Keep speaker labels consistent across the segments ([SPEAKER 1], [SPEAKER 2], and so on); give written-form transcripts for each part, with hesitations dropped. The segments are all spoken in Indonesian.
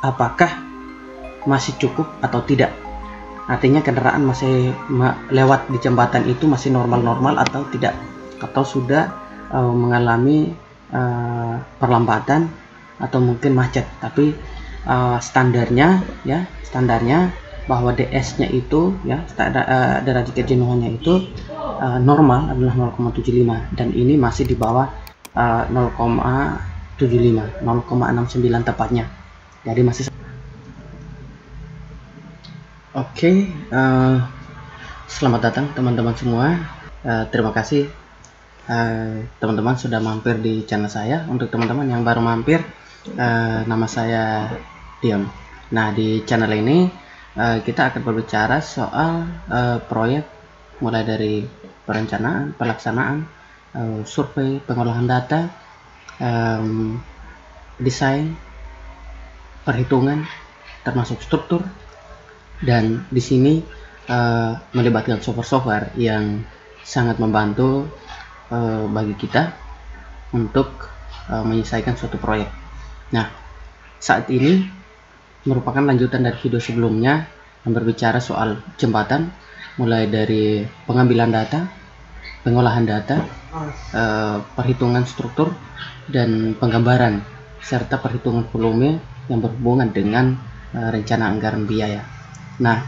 [SPEAKER 1] apakah masih cukup atau tidak. Artinya kendaraan masih lewat di jembatan itu masih normal-normal atau tidak, atau sudah mengalami perlambatan atau mungkin macet. Tapi standarnya bahwa DS-nya itu ya, derajat kejenuhannya itu normal adalah 0,75, dan ini masih di bawah 0,75, 0,69 tepatnya. Jadi masih Oke, selamat datang teman-teman semua. Terima kasih teman-teman sudah mampir di channel saya. Untuk teman-teman yang baru mampir, nama saya Diam. Nah, di channel ini kita akan berbicara soal proyek mulai dari perencanaan, pelaksanaan, survei, pengolahan data, desain, perhitungan, termasuk struktur. Dan di sini melibatkan software-software yang sangat membantu bagi kita untuk menyelesaikan suatu proyek. Nah, saat ini merupakan lanjutan dari video sebelumnya yang berbicara soal jembatan, mulai dari pengambilan data, pengolahan data, perhitungan struktur, dan penggambaran, serta perhitungan volume yang berhubungan dengan rencana anggaran biaya. Nah,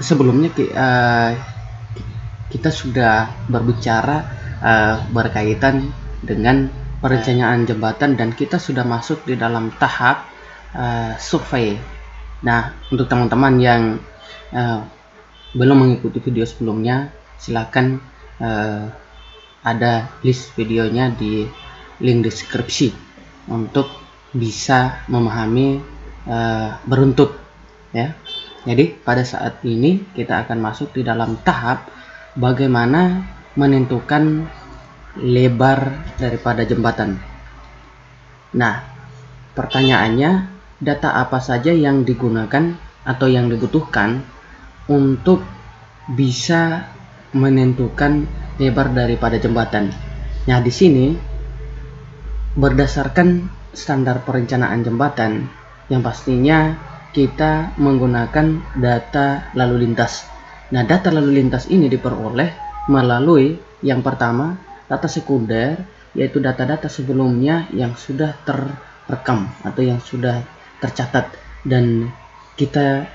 [SPEAKER 1] sebelumnya kita sudah berbicara berkaitan dengan perencanaan jembatan, dan kita sudah masuk di dalam tahap survei. Nah, untuk teman-teman yang belum mengikuti video sebelumnya, silakan ada list videonya di link deskripsi untuk bisa memahami beruntut ya. Jadi pada saat ini kita akan masuk di dalam tahap bagaimana menentukan lebar daripada jembatan. Nah, pertanyaannya, data apa saja yang digunakan atau yang dibutuhkan untuk bisa menentukan lebar daripada jembatan? Nah, di sini berdasarkan standar perencanaan jembatan, yang pastinya kita menggunakan data lalu lintas. Nah, data lalu lintas ini diperoleh melalui yang pertama data sekunder, yaitu data-data sebelumnya yang sudah terekam atau yang sudah tercatat, dan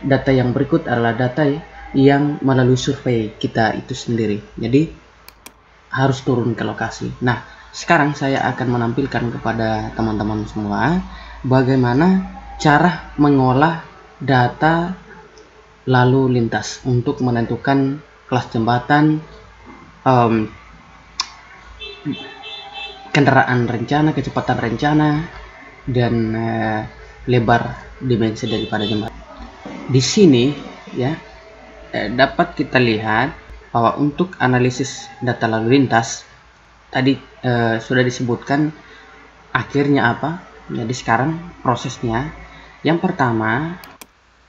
[SPEAKER 1] data yang berikut adalah data yang melalui survei kita itu sendiri. Jadi harus turun ke lokasi. Nah, sekarang saya akan menampilkan kepada teman-teman semua bagaimana cara mengolah data lalu lintas untuk menentukan kelas jembatan, kendaraan rencana, kecepatan rencana, dan lebar dimensi daripada jembatan. Di sini ya dapat kita lihat bahwa untuk analisis data lalu lintas tadi sudah disebutkan akhirnya apa. Jadi sekarang prosesnya, yang pertama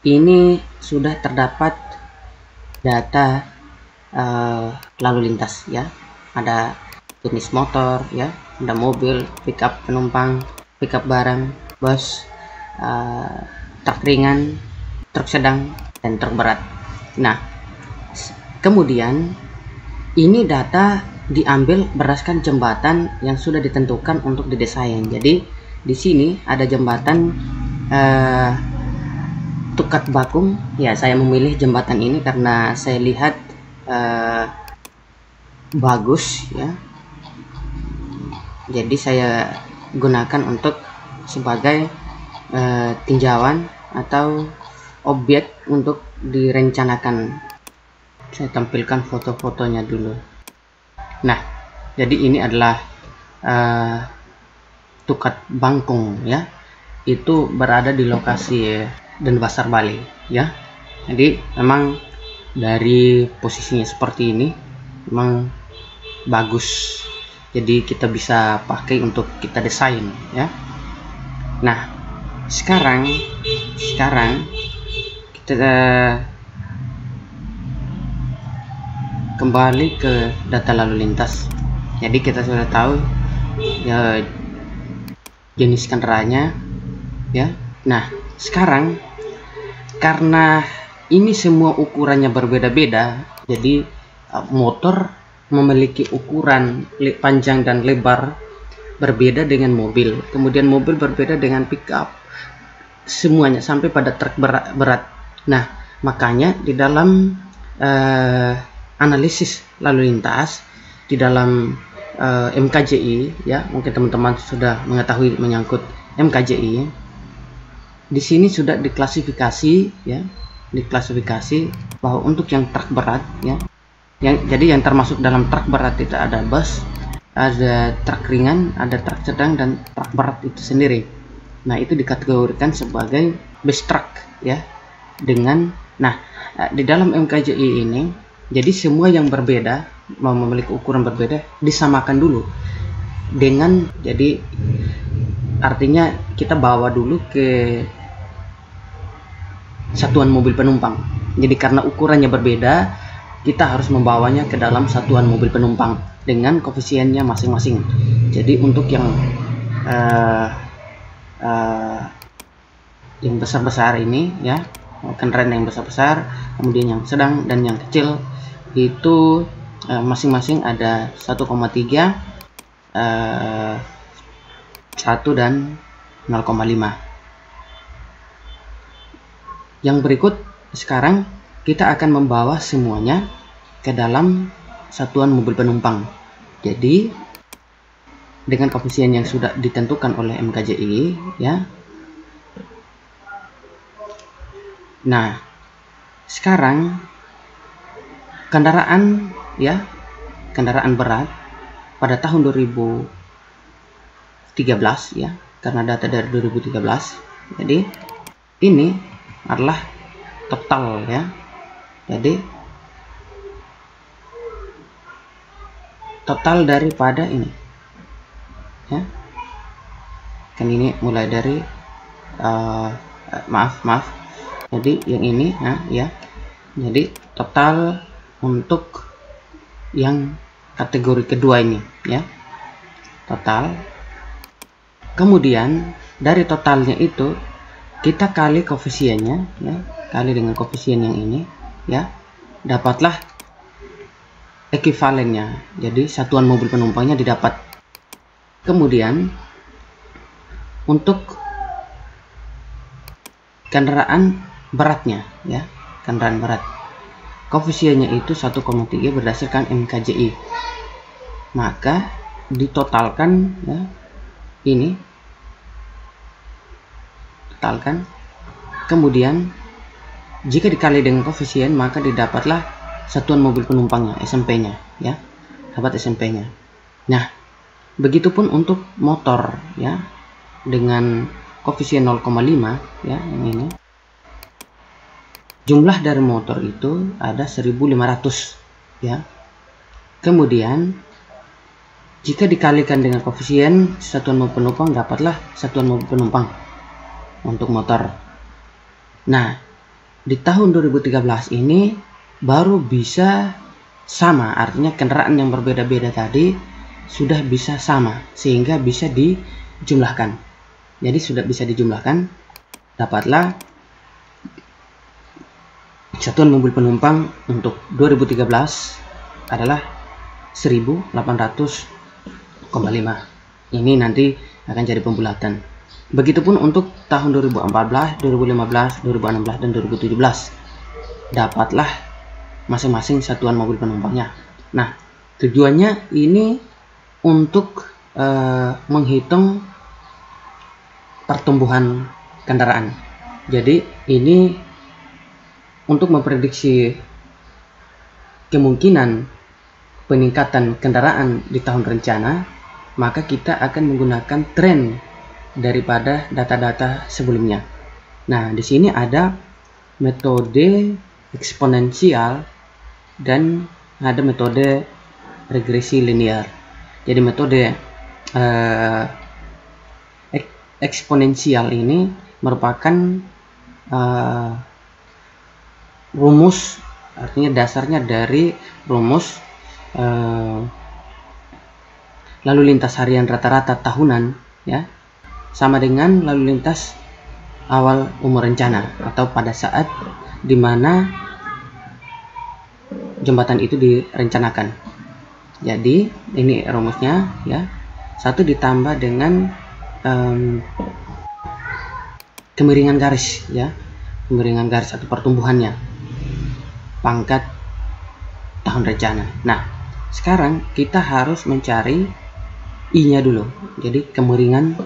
[SPEAKER 1] ini sudah terdapat data lalu lintas ya, ada jenis motor ya, ada mobil, pickup penumpang, pickup barang, bus, truk ringan, truk sedang, dan truk berat. Nah, kemudian ini data diambil berdasarkan jembatan yang sudah ditentukan untuk didesain. Jadi di sini ada jembatan Tukat Bakung ya. Saya memilih jembatan ini karena saya lihat bagus ya, jadi saya gunakan untuk sebagai tinjauan atau objek untuk direncanakan. Saya tampilkan foto-fotonya dulu. Nah, jadi ini adalah Tukat Bangkung ya, itu berada di lokasi Denpasar, Bali ya. Jadi memang dari posisinya seperti ini memang bagus, jadi kita bisa pakai untuk kita desain ya. Nah, sekarang kita kembali ke data lalu lintas. Jadi kita sudah tahu ya jenis kendaraannya ya. Nah, sekarang karena ini semua ukurannya berbeda-beda, jadi motor memiliki ukuran panjang dan lebar berbeda dengan mobil, kemudian mobil berbeda dengan pickup, semuanya sampai pada truk berat. Nah, makanya di dalam analisis lalu lintas di dalam MKJI, ya mungkin teman-teman sudah mengetahui menyangkut MKJI. Di sini sudah diklasifikasi, ya, diklasifikasi bahwa untuk yang truk berat, ya, jadi yang termasuk dalam truk berat itu ada bus, ada truk ringan, ada truk sedang, dan truk berat itu sendiri. Nah, itu dikategorikan sebagai bus truck, ya. Di dalam MKJI ini, jadi semua yang berbeda, memiliki ukuran berbeda, disamakan dulu dengan, jadi artinya kita bawa dulu ke satuan mobil penumpang. Jadi karena ukurannya berbeda, kita harus membawanya ke dalam satuan mobil penumpang dengan koefisiennya masing-masing. Jadi untuk yang besar-besar ini, ya, kendaraan yang besar-besar, kemudian yang sedang dan yang kecil itu masing-masing ada 1,3, 1 dan 0,5. Yang berikut sekarang kita akan membawa semuanya ke dalam satuan mobil penumpang. Jadi dengan koefisien yang sudah ditentukan oleh MKJI, ya. Nah, sekarang kendaraan, ya, kendaraan berat pada tahun 2013, ya, karena data dari 2013. Jadi ini adalah total, ya. Jadi total daripada ini, ya. Kan ini mulai dari maaf. Jadi yang ini, nah, ya. Jadi total untuk yang kategori kedua ini, ya. Total. Kemudian dari totalnya itu kita kali koefisiennya, ya, kali dengan koefisien yang ini, ya, dapatlah ekuivalennya. Jadi satuan mobil penumpangnya didapat. Kemudian untuk kendaraan beratnya, ya, kendaraan berat, koefisiennya itu 1,3 berdasarkan MKJI. Maka ditotalkan, ya, ini totalkan. Kemudian jika dikali dengan koefisien, maka didapatlah satuan mobil penumpangnya, SMP-nya, ya, dapat SMP-nya. Nah, begitupun untuk motor, ya, dengan koefisien 0,5, ya, yang ini. Jumlah dari motor itu ada 1500, ya. Kemudian jika dikalikan dengan koefisien satuan mobil penumpang, dapatlah satuan mobil penumpang untuk motor. Nah, di tahun 2013 ini baru bisa sama, artinya kendaraan yang berbeda-beda tadi sudah bisa sama sehingga bisa dijumlahkan. Jadi sudah bisa dijumlahkan, dapatlah satuan mobil penumpang untuk 2013 adalah 1800,5. Ini nanti akan jadi pembulatan. Begitupun untuk tahun 2014, 2015, 2016, dan 2017. Dapatlah masing-masing satuan mobil penumpangnya. Nah, tujuannya ini untuk menghitung pertumbuhan kendaraan. Jadi ini untuk memprediksi kemungkinan peningkatan kendaraan di tahun rencana, maka kita akan menggunakan tren daripada data-data sebelumnya. Nah, di sini ada metode eksponensial dan ada metode regresi linear. Jadi metode eksponensial ini merupakan rumus, artinya dasarnya dari rumus lalu lintas harian rata-rata tahunan, ya, sama dengan lalu lintas awal umur rencana atau pada saat dimana jembatan itu direncanakan. Jadi ini rumusnya ya, 1 ditambah dengan kemiringan garis ya, kemiringan garis atau pertumbuhannya, pangkat tahun rencana. Nah, sekarang kita harus mencari I-nya dulu. Jadi kemiringan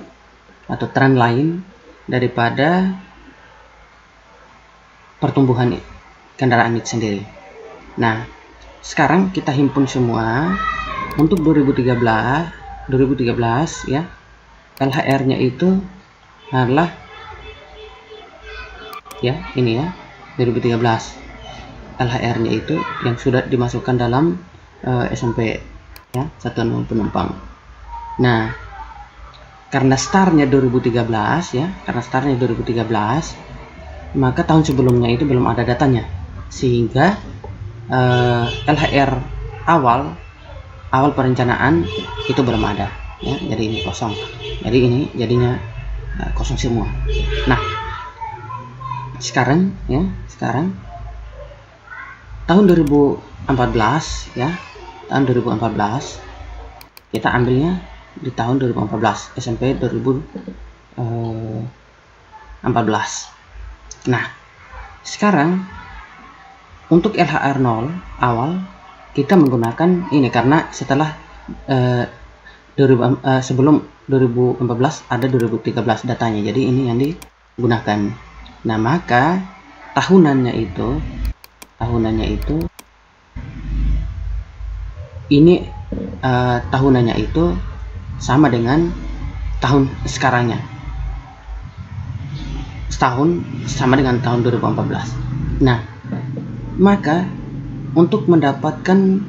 [SPEAKER 1] atau trend line daripada pertumbuhan kendaraan itu sendiri. Nah, sekarang kita himpun semua untuk 2013 ya. LHR-nya itu adalah ya, ini ya, 2013. LHR-nya itu yang sudah dimasukkan dalam SMP ya, satuan penumpang. Nah, karena startnya 2013 ya, karena startnya 2013, maka tahun sebelumnya itu belum ada datanya, sehingga LHR awal perencanaan itu belum ada ya, jadi ini kosong. Jadi ini jadinya kosong semua. Nah, sekarang tahun 2014 ya, tahun 2014 kita ambilnya di tahun 2014, SMP 2014. Nah, sekarang untuk LHR 0 awal kita menggunakan ini karena setelah sebelum 2014 ada 2013 datanya, jadi ini yang digunakan. Nah, maka tahunannya itu ini tahunannya itu sama dengan tahun sekarangnya, setahun sama dengan tahun 2014. Nah, maka untuk mendapatkan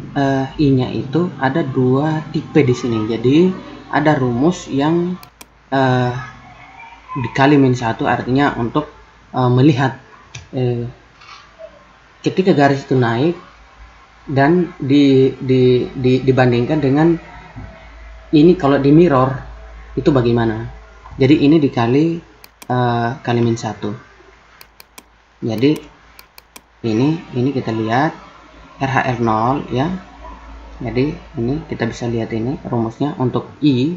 [SPEAKER 1] I-nya itu ada 2 tipe di sini. Jadi ada rumus yang dikali -1, artinya untuk melihat ketika garis itu naik dan dibandingkan dengan ini, kalau di mirror itu bagaimana. Jadi ini dikali kali -1. Jadi ini kita lihat RHR 0 ya. Jadi ini kita bisa lihat ini rumusnya untuk I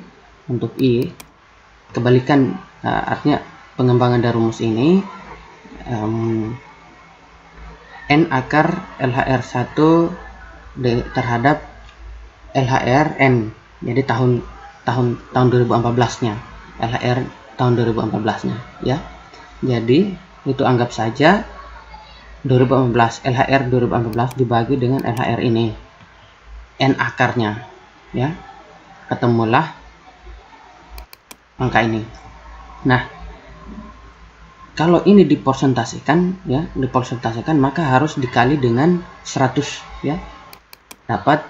[SPEAKER 1] kebalikan, artinya pengembangan dari rumus ini N akar LHR 1 terhadap LHR N. Jadi tahun 2014 nya, LHR tahun 2014 nya ya. Jadi itu anggap saja 2014, LHR 2014 dibagi dengan LHR ini, N akarnya ya, ketemulah angka ini. Nah, kalau ini dipersentasikan ya, maka harus dikali dengan 100 ya, dapat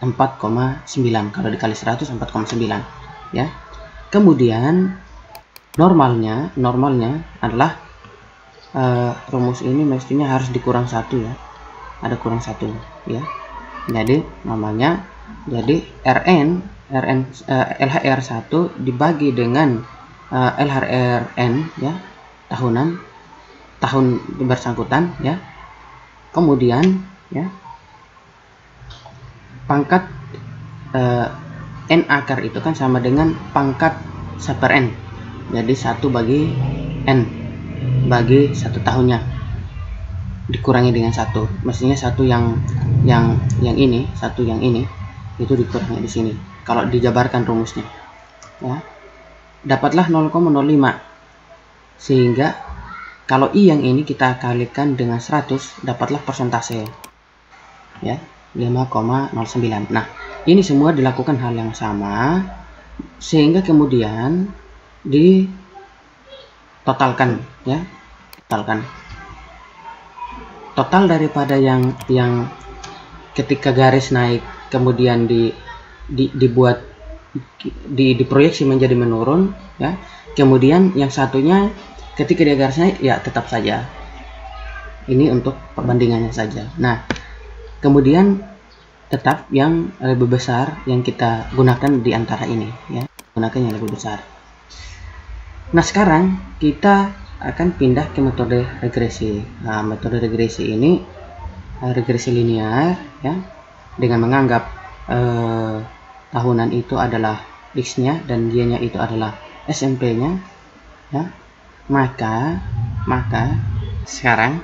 [SPEAKER 1] 4,9. Kalau dikali 100 4,9 ya. Kemudian normalnya adalah rumus ini mestinya harus dikurang 1 ya, ada kurang 1 ya. Jadi normalnya, jadi LHR 1 dibagi dengan LHR N ya, tahun bersangkutan ya. Kemudian ya, pangkat N akar itu kan sama dengan pangkat 1/N. Jadi 1 bagi N bagi 1 tahunnya dikurangi dengan 1. Mestinya 1 yang ini, 1 yang ini itu dikurangi di sini. Kalau dijabarkan rumusnya ya, dapatlah 0,05. Sehingga kalau I yang ini kita kalikan dengan 100, dapatlah persentase ya, 5,09. Nah, ini semua dilakukan hal yang sama, sehingga kemudian ditotalkan ya, total daripada yang ketika garis naik kemudian dibuat diproyeksi menjadi menurun ya. Kemudian yang satunya ketika dia garis naik ya tetap saja. Ini untuk perbandingannya saja. Nah, kemudian tetap yang lebih besar yang kita gunakan di antara ini ya, gunakan yang lebih besar. Nah, sekarang kita akan pindah ke metode regresi. Nah, metode regresi ini regresi linear, ya, dengan menganggap tahunan itu adalah X-nya dan Y-nya itu adalah SMP-nya, ya. Maka sekarang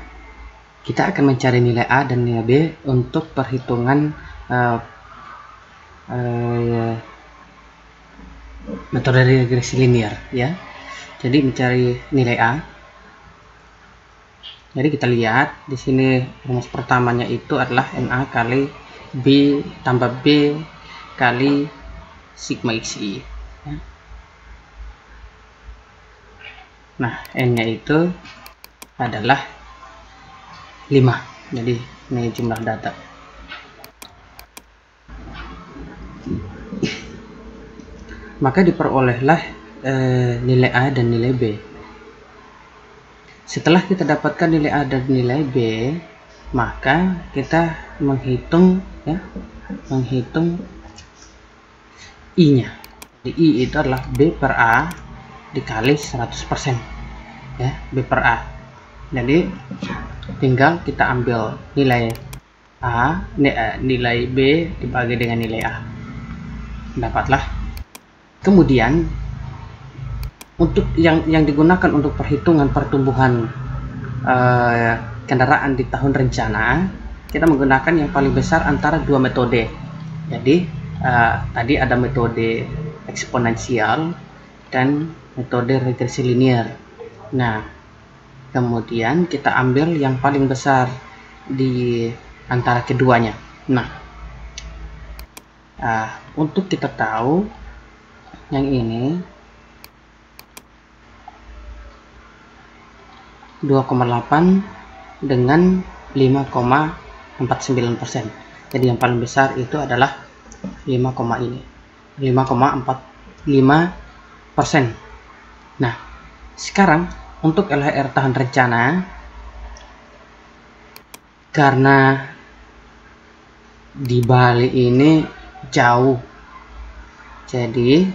[SPEAKER 1] kita akan mencari nilai A dan nilai B untuk perhitungan metode regresi linear, ya. Jadi mencari nilai A. Jadi kita lihat di sini rumus pertamanya itu adalah NA kali B tambah B kali sigma XI. Ya. Nah, N-nya itu adalah 5. Jadi ini jumlah data. Maka diperolehlah nilai A dan nilai B. Setelah kita dapatkan nilai A dan nilai B, maka kita menghitung, ya, menghitung I-nya. Di I itu adalah B per A dikali 100%, ya, B per A. Jadi tinggal kita ambil nilai A, nilai B dibagi dengan nilai A, dapatlah. Kemudian untuk yang digunakan untuk perhitungan pertumbuhan kendaraan di tahun rencana, kita menggunakan yang paling besar antara dua metode. Jadi tadi ada metode eksponensial dan metode regresi linear. Nah, kemudian kita ambil yang paling besar di antara keduanya. Nah, untuk kita tahu yang ini 2,8 dengan 5,49%. Jadi yang paling besar itu adalah 5,45%. Nah, sekarang untuk LHR tahan rencana, karena di Bali ini jauh, jadi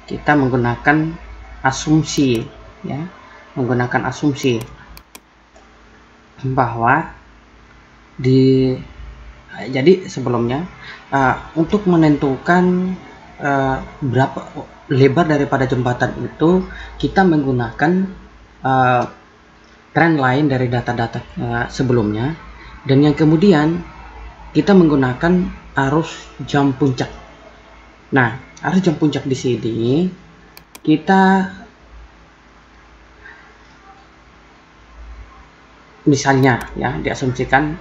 [SPEAKER 1] kita menggunakan asumsi, ya, menggunakan asumsi bahwa jadi sebelumnya untuk menentukan berapa lebar daripada jembatan itu, kita menggunakan trend line dari data-data sebelumnya, dan yang kemudian kita menggunakan arus jam puncak. Nah, arus jam puncak di sini kita misalnya, ya, diasumsikan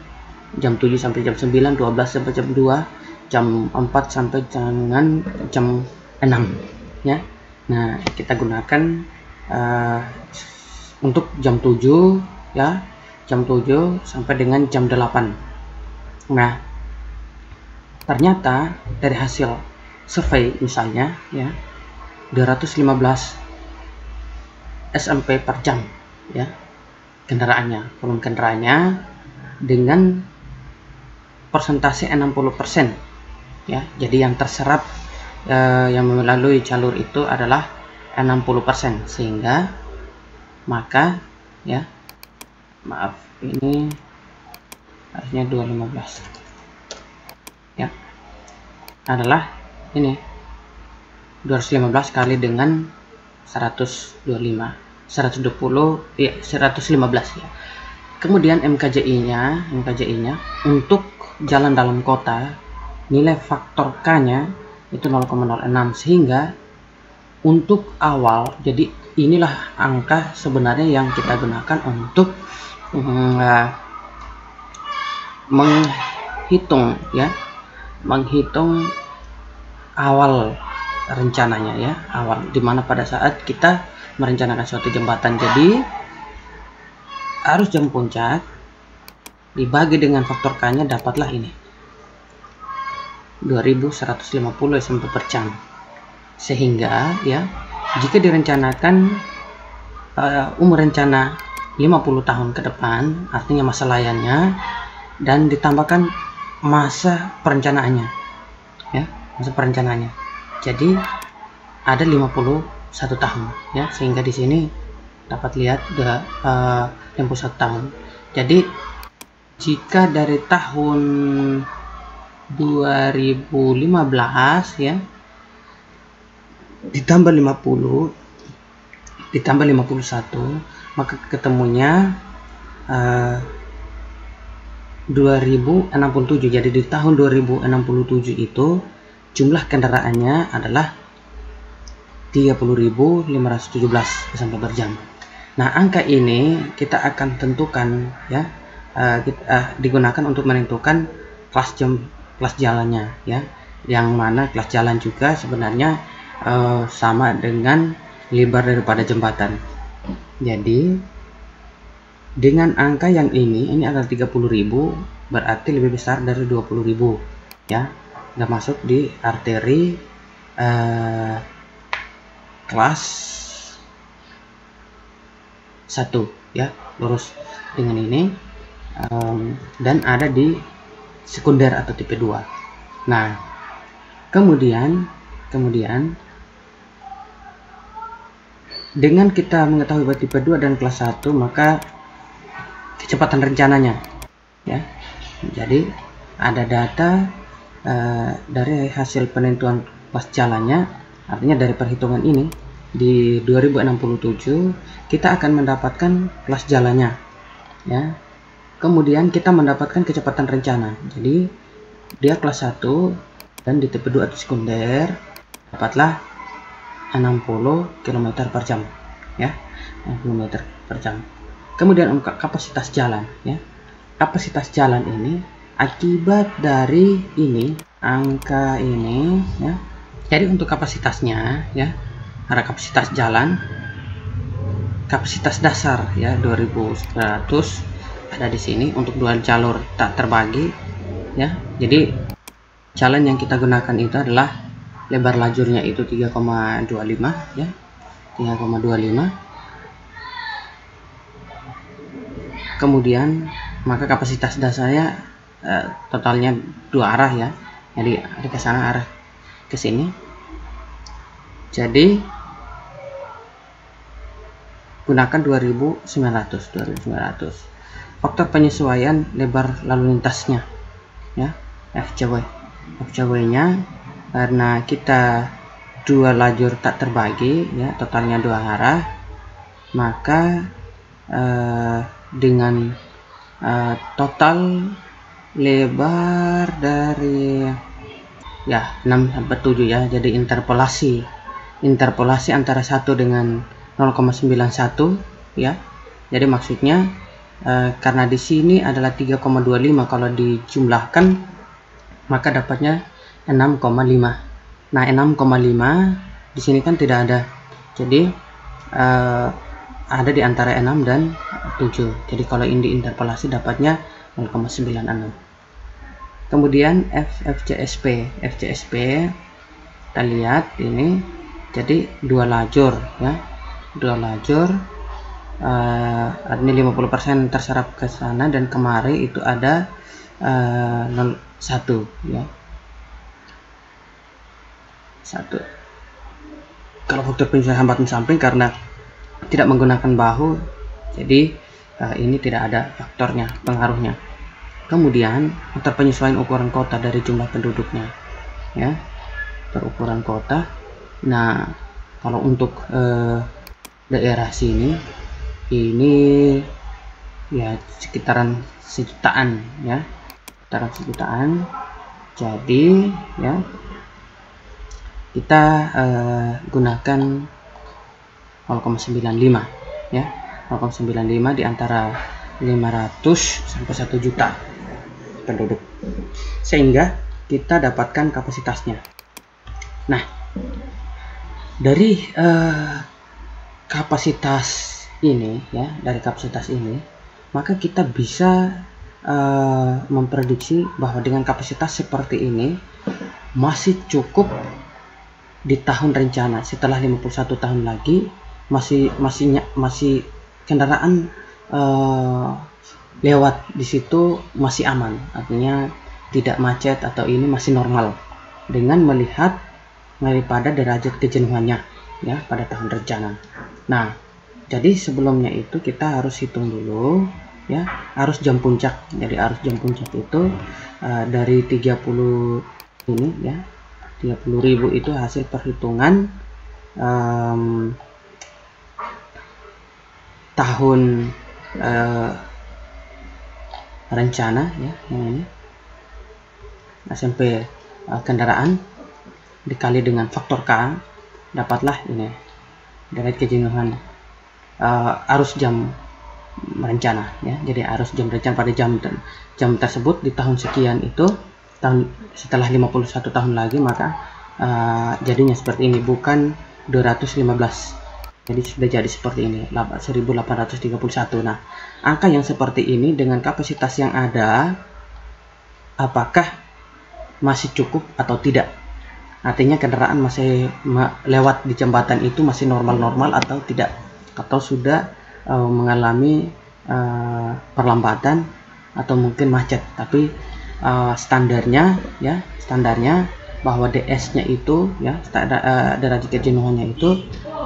[SPEAKER 1] jam 7 sampai jam 9, 12 sampai jam 2, jam 4 sampai dengan jam 6, ya. Nah, kita gunakan untuk jam 7, ya, jam 7 sampai dengan jam 8. Nah, ternyata dari hasil survei misalnya, ya, 215 SMP per jam, ya, kendaraannya, volume kendaraannya dengan persentase 60%, ya. Jadi yang terserap yang melalui jalur itu adalah 60%, sehingga maka, ya, maaf, ini harusnya 215, ya, adalah ini 215 kali dengan 120, ya, 115, ya. Kemudian MKJI-nya untuk jalan dalam kota, nilai faktor K-nya itu 0,06, sehingga untuk awal, jadi inilah angka sebenarnya yang kita gunakan untuk menghitung, ya, menghitung awal rencananya, ya, awal dimana pada saat kita merencanakan suatu jembatan. Jadi arus jam puncak dibagi dengan faktor K-nya, dapatlah ini 2150 SMP per jam. Sehingga, ya, jika direncanakan umur rencana 50 tahun ke depan, artinya masa layannya, dan ditambahkan masa perencanaannya, ya, masa perencanaannya, jadi ada 50 1 tahun ya, sehingga di sini dapat lihat tempo 1 tahun. Jadi jika dari tahun 2015 ya ditambah 50 ditambah 51, maka ketemunya 2067. Jadi di tahun 2067 itu jumlah kendaraannya adalah 30.517 sampai per jam. Nah, angka ini kita akan tentukan ya, digunakan untuk menentukan kelas jalannya ya, yang mana kelas jalan juga sebenarnya sama dengan lebar daripada jembatan. Jadi dengan angka yang ini adalah 30.000, berarti lebih besar dari 20.000 ya, nggak masuk di arteri kelas 1 ya, lurus dengan ini, dan ada di sekunder atau tipe 2. Nah, kemudian dengan kita mengetahui bahwa tipe 2 dan kelas 1, maka kecepatan rencananya ya. Jadi ada data dari hasil penentuan kelas jalannya, artinya dari perhitungan ini di 2067 kita akan mendapatkan kelas jalannya ya. Kemudian kita mendapatkan kecepatan rencana. Jadi dia kelas 1 dan di tipe 2 atau sekunder dapatlah 60 km per jam ya, 60 km per jam. Kemudian untuk kapasitas jalan ya, kapasitas jalan ini akibat dari ini angka ini ya. Jadi untuk kapasitasnya ya, ada kapasitas jalan, kapasitas dasar ya 2100 ada di sini untuk 2 jalur tak terbagi ya. Jadi jalan yang kita gunakan itu adalah lebar lajurnya itu 3,25 ya, 3,25. Kemudian maka kapasitas dasarnya totalnya 2 arah ya, jadi ada ke sana arah ke sini. Jadi gunakan 2900. Faktor penyesuaian lebar lalu lintasnya ya, FCW nya karena kita 2 lajur tak terbagi ya, totalnya 2 arah, maka dengan total lebar dari ya 6 sampai 7 ya, jadi interpolasi antara 1 dengan 0,91 ya. Jadi maksudnya karena di sini adalah 3,25, kalau dijumlahkan maka dapatnya 6,5. Nah, 6,5 di sini kan tidak ada, jadi ada di antara 6 dan 7. Jadi kalau ini diinterpolasi dapatnya 0,96. Kemudian FCSP kita lihat ini, jadi 2 lajur ya, 2 lajur, ini 50% terserap ke sana dan kemari itu ada 1 ya, 1. Kalau faktor penyesuaian hambatan samping karena tidak menggunakan bahu, jadi ini tidak ada faktornya, pengaruhnya. Kemudian faktor penyesuaian ukuran kota dari jumlah penduduknya ya, ukuran kota. Nah, kalau untuk daerah sini ini ya sekitaran 1 jutaan ya, sekitaran 1 jutaan. Jadi ya kita gunakan 0,95 ya, 0,95 di antara 500 sampai 1 juta penduduk, sehingga kita dapatkan kapasitasnya. Nah, dari kapasitas ini ya, dari kapasitas ini maka kita bisa memprediksi bahwa dengan kapasitas seperti ini masih cukup di tahun rencana. Setelah 51 tahun lagi masih kendaraan lewat di situ masih aman, artinya tidak macet atau ini masih normal dengan melihat daripada derajat kejenuhannya ya pada tahun rencana. Nah, jadi sebelumnya itu kita harus hitung dulu ya arus jam puncak. Jadi arus jam puncak itu dari 30 ini ya 30.000 itu hasil perhitungan tahun rencana ya, yang ini SMP kendaraan dikali dengan faktor K, dapatlah ini derajat kejenuhan arus jam rencana ya. Jadi arus jam rencana pada jam tersebut di tahun sekian itu, tahun setelah 51 tahun lagi, maka jadinya seperti ini, bukan 215. Jadi sudah jadi seperti ini, 1831. Nah, angka yang seperti ini dengan kapasitas yang ada, apakah masih cukup atau tidak? Artinya kendaraan masih lewat di jembatan itu masih normal-normal atau tidak? Atau sudah mengalami perlambatan atau mungkin macet? Tapi standarnya ya, standarnya bahwa DS-nya itu ya, derajat kejenuhannya itu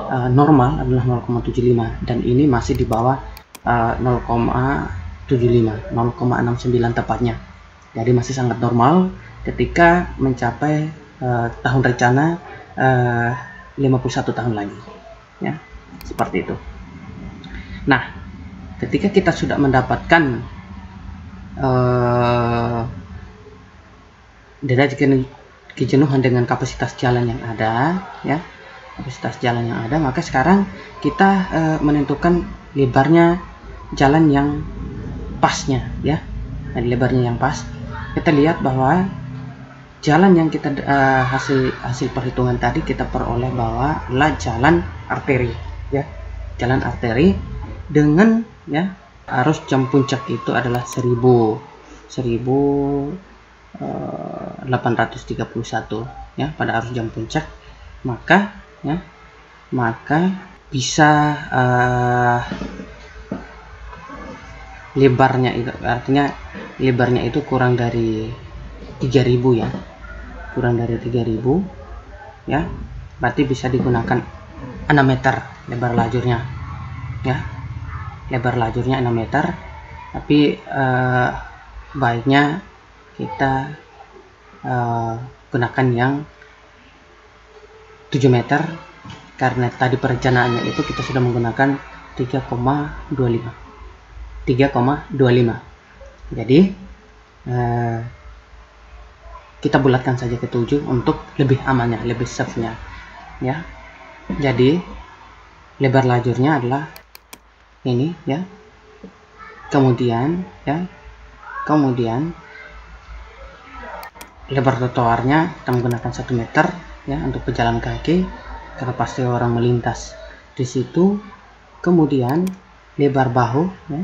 [SPEAKER 1] normal adalah 0,75, dan ini masih di bawah 0,75, 0,69 tepatnya. Jadi masih sangat normal ketika mencapai tahun rencana 51 tahun lagi ya, seperti itu. Nah, ketika kita sudah mendapatkan derajat kejenuhan dengan kapasitas jalan yang ada ya, kapasitas jalan yang ada, maka sekarang kita menentukan lebarnya jalan yang pasnya ya. Nah, lebarnya yang pas, kita lihat bahwa jalan yang kita hasil perhitungan tadi kita peroleh bahwa adalah jalan arteri ya, jalan arteri dengan ya arus jam puncak itu adalah 1831 ya pada arus jam puncak. Maka ya, maka bisa lebarnya itu, artinya lebarnya itu kurang dari 3000 ya, kurang dari 3000 ya, berarti bisa digunakan 6 meter lebar lajurnya ya, lebar lajurnya 6 meter. Tapi baiknya kita gunakan yang 7 meter, karena tadi perencanaannya itu kita sudah menggunakan 3,25. Jadi kita bulatkan saja ke 7 untuk lebih amannya, lebih safe-nya ya. Jadi lebar lajurnya adalah ini ya, kemudian lebar trotoarnya kita menggunakan 1 meter ya untuk pejalan kaki, karena pasti orang melintas di situ. Kemudian lebar bahu ya,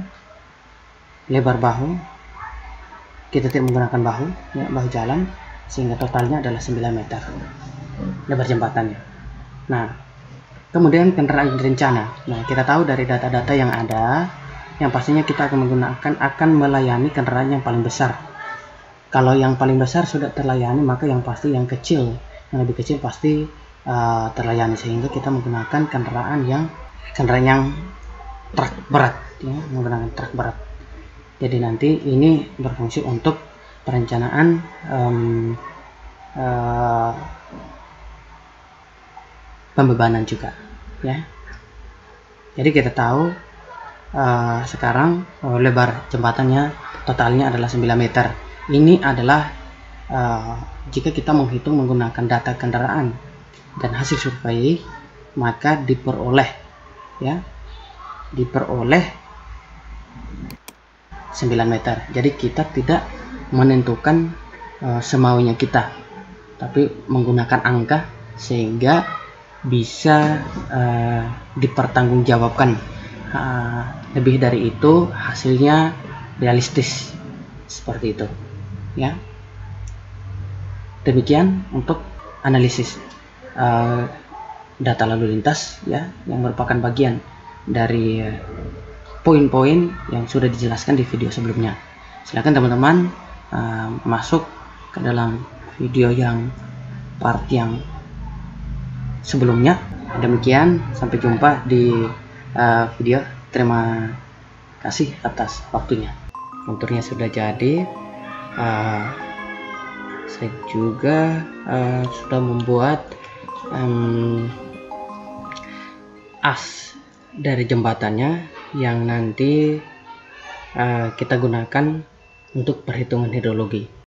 [SPEAKER 1] lebar bahu kita tidak menggunakan bahu ya, bahu jalan, sehingga totalnya adalah 9 meter lebar jembatannya. Nah, kemudian kendaraan rencana. Nah, kita tahu dari data-data yang ada, yang pastinya kita akan melayani kendaraan yang paling besar. Kalau yang paling besar sudah terlayani, maka yang pasti yang kecil, yang lebih kecil pasti terlayani, sehingga kita menggunakan kendaraan yang truk berat ya, menggunakan truk berat. Jadi nanti ini berfungsi untuk perencanaan pembebanan juga ya. Jadi kita tahu sekarang lebar jembatannya totalnya adalah 9 meter. Ini adalah jika kita menghitung menggunakan data kendaraan dan hasil survei, maka diperoleh 9 meter. Jadi kita tidak menentukan semaunya kita, tapi menggunakan angka sehingga bisa dipertanggungjawabkan. Lebih dari itu hasilnya realistis, seperti itu ya. Demikian untuk analisis data lalu lintas ya, yang merupakan bagian dari poin-poin yang sudah dijelaskan di video sebelumnya. Silakan teman-teman masuk ke dalam video yang part yang sebelumnya Demikian, sampai jumpa di video. Terima kasih atas waktunya. Konturnya sudah jadi. Saya juga sudah membuat as dari jembatannya yang nanti kita gunakan untuk perhitungan hidrologi.